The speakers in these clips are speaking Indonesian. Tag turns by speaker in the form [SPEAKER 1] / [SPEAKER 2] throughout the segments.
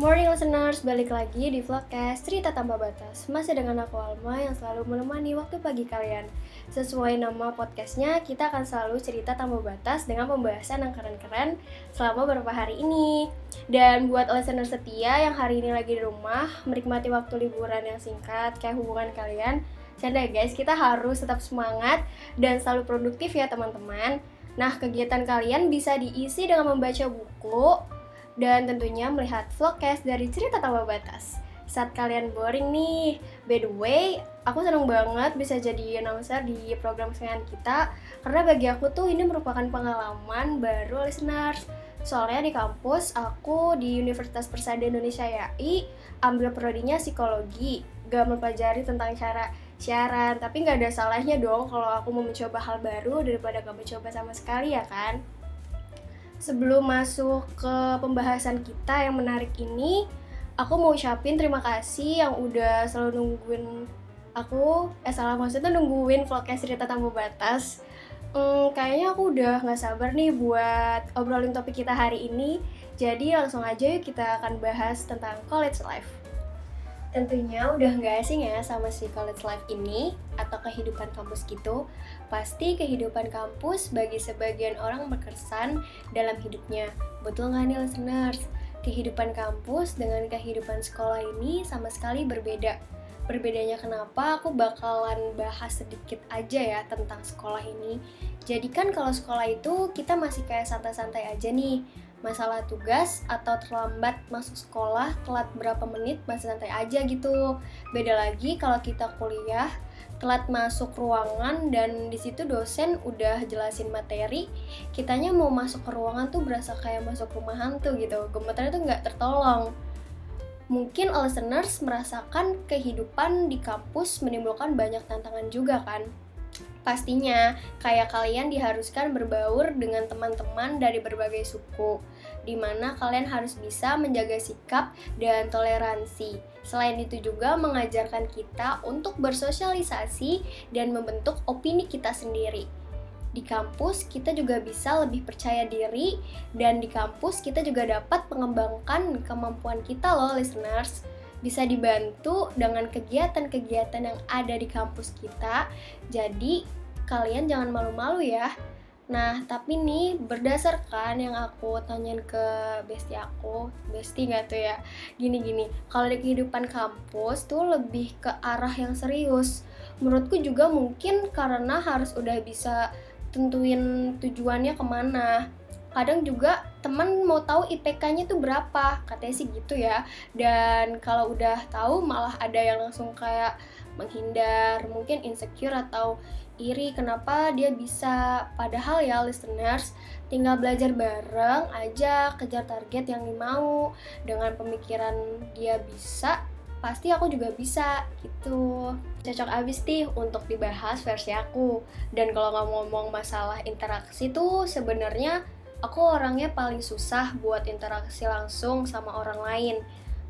[SPEAKER 1] Morning listeners, balik lagi di vlogcast Cerita Tanpa Batas. Masih dengan aku Alma yang selalu menemani waktu pagi kalian. Sesuai nama podcastnya, kita akan selalu cerita tanpa batas dengan pembahasan yang keren-keren selama beberapa hari ini. Dan buat listener setia yang hari ini lagi di rumah, menikmati waktu liburan yang singkat kayak hubungan kalian, canda guys, kita harus tetap semangat dan selalu produktif ya teman-teman. Nah, kegiatan kalian bisa diisi dengan membaca buku, dan tentunya melihat vlogcast dari Cerita Tanpa Batas. Saat kalian boring nih, by the way, aku seneng banget bisa jadi announcer di program kesayangan kita, karena bagi aku tuh ini merupakan pengalaman baru listeners. Soalnya di kampus, aku di Universitas Persada Indonesia YAI, ambil prodinya psikologi, gak mempelajari tentang cara siaran, tapi gak ada salahnya dong kalau aku mau mencoba hal baru daripada gak mencoba sama sekali ya kan? Sebelum masuk ke pembahasan kita yang menarik ini, aku mau ucapin terima kasih yang udah selalu nungguin aku, maksudnya nungguin vlogcast Cerita Tanpa Batas. Kayaknya aku udah gak sabar nih buat obrolin topik kita hari ini. Jadi langsung aja yuk kita akan bahas tentang college life. Tentunya udah gak asing ya sama si college life ini atau kehidupan kampus gitu. Pasti kehidupan kampus bagi sebagian orang berkesan dalam hidupnya. Betul gak nih listeners? Kehidupan kampus dengan kehidupan sekolah ini sama sekali berbeda. Berbedanya kenapa aku bakalan bahas sedikit aja ya tentang sekolah ini. Jadi kan kalau sekolah itu kita masih kayak santai-santai aja nih. Masalah tugas atau terlambat masuk sekolah, telat berapa menit masih santai aja gitu. Beda lagi kalau kita kuliah, telat masuk ruangan dan di situ dosen udah jelasin materi, kitanya mau masuk ke ruangan tuh berasa kayak masuk rumah hantu gitu. Gemetarnya tuh nggak tertolong. Mungkin listeners merasakan kehidupan di kampus menimbulkan banyak tantangan juga kan? Pastinya, kayak kalian diharuskan berbaur dengan teman-teman dari berbagai suku, di mana kalian harus bisa menjaga sikap dan toleransi. Selain itu juga mengajarkan kita untuk bersosialisasi dan membentuk opini kita sendiri. Di kampus, kita juga bisa lebih percaya diri, dan di kampus kita juga dapat mengembangkan kemampuan kita loh, listeners. Bisa dibantu dengan kegiatan-kegiatan yang ada di kampus kita. Jadi, kalian jangan malu-malu ya. Nah, tapi nih berdasarkan yang aku tanyain ke bestie aku, bestie nggak tuh ya? Gini-gini, kalau di kehidupan kampus tuh lebih ke arah yang serius. Menurutku juga mungkin karena harus udah bisa tentuin tujuannya kemana. Kadang juga teman mau tahu IPK-nya tuh berapa, katanya sih gitu ya. Dan kalau udah tahu malah ada yang langsung kayak menghindar, mungkin insecure atau iri kenapa dia bisa. Padahal ya listeners, tinggal belajar bareng aja, kejar target yang dimau. Dengan pemikiran dia bisa, pasti aku juga bisa gitu. Cocok abis nih untuk dibahas versi aku. Dan kalau ngomong masalah interaksi tuh sebenarnya aku orangnya paling susah buat interaksi langsung sama orang lain.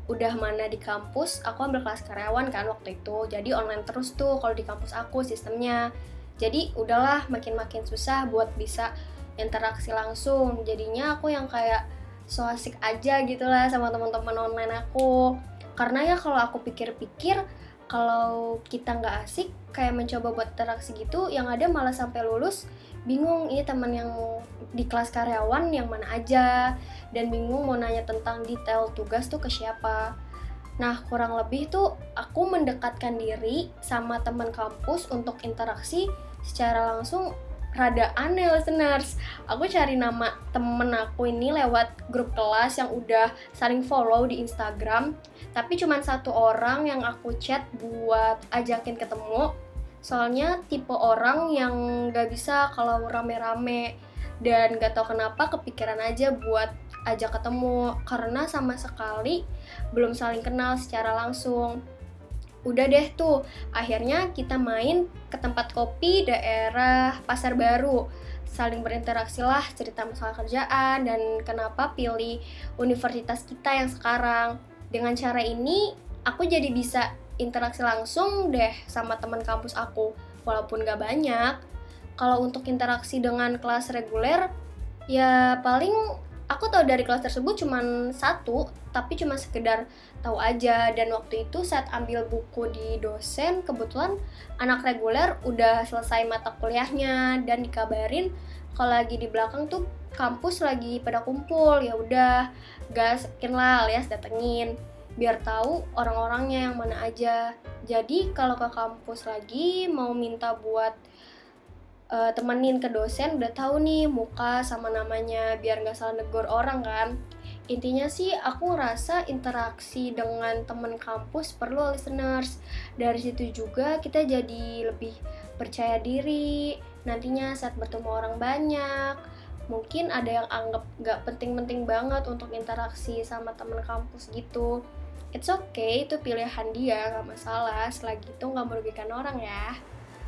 [SPEAKER 1] Udah mana di kampus, aku ambil kelas karyawan kan waktu itu. Jadi online terus tuh kalau di kampus aku sistemnya. Jadi udahlah makin-makin susah buat bisa interaksi langsung. Jadinya aku yang kayak so asik aja gitu lah sama teman-teman online aku. Karena ya kalau aku pikir-pikir, kalau kita nggak asik kayak mencoba buat interaksi gitu, yang ada malah sampai lulus bingung ini teman yang di kelas karyawan yang mana aja, dan bingung mau nanya tentang detail tugas tuh ke siapa. Nah, kurang lebih tuh aku mendekatkan diri sama teman kampus untuk interaksi secara langsung rada aneh listeners. Aku cari nama temen aku ini lewat grup kelas yang udah saling follow di Instagram, tapi cuma satu orang yang aku chat buat ajakin ketemu. Soalnya tipe orang yang gak bisa kalau rame-rame, dan gak tahu kenapa kepikiran aja buat ajak ketemu karena sama sekali belum saling kenal secara langsung. Udah deh tuh, akhirnya kita main ke tempat kopi daerah Pasar Baru. Saling berinteraksi lah, cerita masalah kerjaan dan kenapa pilih universitas kita yang sekarang. Dengan cara ini, aku jadi bisa interaksi langsung deh sama teman kampus aku, walaupun gak banyak. Kalau untuk interaksi dengan kelas reguler, ya paling Aku tahu dari kelas tersebut cuman satu, tapi cuma sekedar tahu aja. Dan waktu itu saat ambil buku di dosen, kebetulan anak reguler udah selesai mata kuliahnya dan dikabarin kalau lagi di belakang tuh kampus lagi pada kumpul. Ya udah, gaskin lah alias datengin biar tahu orang-orangnya yang mana aja. Jadi kalau ke kampus lagi mau minta buat temenin ke dosen, udah tahu nih muka sama namanya biar nggak salah negor orang kan. Intinya sih aku ngerasa interaksi dengan teman kampus perlu listeners. Dari situ juga kita jadi lebih percaya diri nantinya saat bertemu orang banyak. Mungkin ada yang anggap nggak penting-penting banget untuk interaksi sama teman kampus gitu. It's okay, itu pilihan dia, nggak masalah selagi itu nggak merugikan orang ya.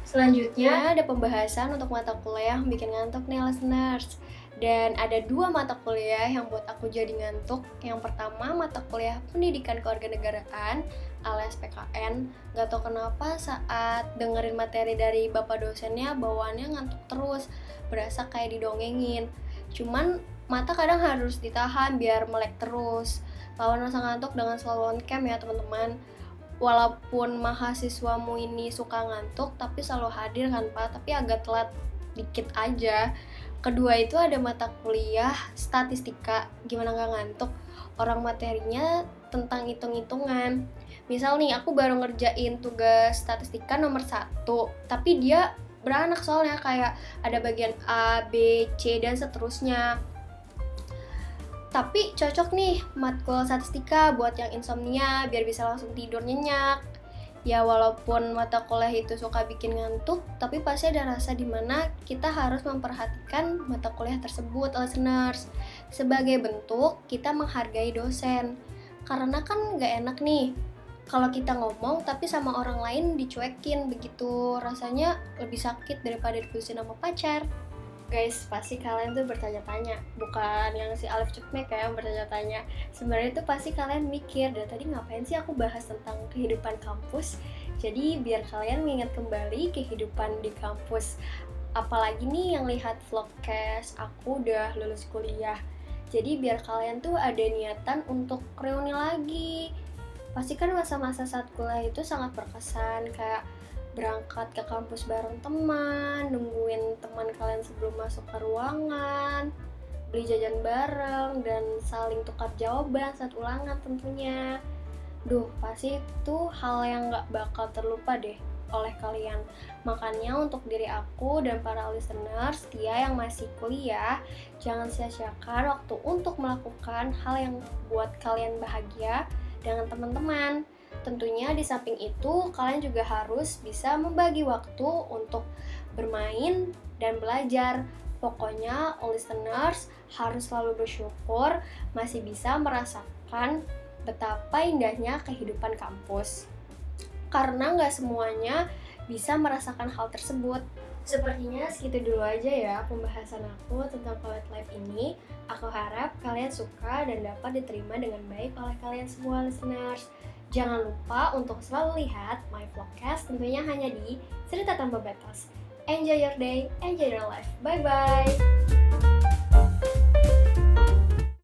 [SPEAKER 1] Selanjutnya ada pembahasan untuk mata kuliah yang bikin ngantuk nih listeners. Dan ada 2 mata kuliah yang buat aku jadi ngantuk. Yang pertama mata kuliah Pendidikan Kewarganegaraan alias PKN. Gak tau kenapa saat dengerin materi dari bapak dosennya bawaannya ngantuk terus, berasa kayak didongengin. Cuman mata kadang harus ditahan biar melek terus. Lawan rasa ngantuk dengan selalu on cam ya teman-teman. Walaupun mahasiswamu ini suka ngantuk, tapi selalu hadir kan Pak, tapi agak telat dikit aja. Kedua itu ada mata kuliah statistika, gimana gak ngantuk? Orang materinya tentang hitung-hitungan. Misal nih, aku baru ngerjain tugas statistika nomor 1, tapi dia beranak soalnya kayak ada bagian A, B, C, dan seterusnya. Tapi cocok nih matkul statistika buat yang insomnia biar bisa langsung tidur nyenyak. Ya walaupun mata kuliah itu suka bikin ngantuk, tapi pasti ada rasa dimana kita harus memperhatikan mata kuliah tersebut, listeners. Sebagai bentuk kita menghargai dosen. Karena kan gak enak nih kalau kita ngomong tapi sama orang lain dicuekin begitu, rasanya lebih sakit daripada diputusin sama pacar. Guys, pasti kalian tuh bertanya-tanya, bukan yang si Alif Cukmek ya yang bertanya-tanya. Sebenarnya tuh pasti kalian mikir, dari tadi ngapain sih aku bahas tentang kehidupan kampus? Jadi biar kalian mengingat kembali kehidupan di kampus. Apalagi nih yang lihat vlogcast aku udah lulus kuliah. Jadi biar kalian tuh ada niatan untuk reuni lagi. Pasti kan masa-masa saat kuliah itu sangat berkesan, kayak berangkat ke kampus bareng teman, nungguin teman kalian sebelum masuk ke ruangan, beli jajan bareng, dan saling tukar jawaban saat ulangan tentunya. Duh, pasti itu hal yang gak bakal terlupa deh oleh kalian. Makanya untuk diri aku dan para listeners setia yang masih kuliah, jangan sia-siakan waktu untuk melakukan hal yang buat kalian bahagia dengan teman-teman. Tentunya di samping itu, kalian juga harus bisa membagi waktu untuk bermain dan belajar. Pokoknya, listeners harus selalu bersyukur masih bisa merasakan betapa indahnya kehidupan kampus. Karena nggak semuanya bisa merasakan hal tersebut. Sepertinya segitu dulu aja ya pembahasan aku tentang college life ini. Aku harap kalian suka dan dapat diterima dengan baik oleh kalian semua listeners. Jangan lupa untuk selalu lihat my vlogcast tentunya hanya di Cerita Tanpa Batas. Enjoy your day, enjoy your life. Bye-bye!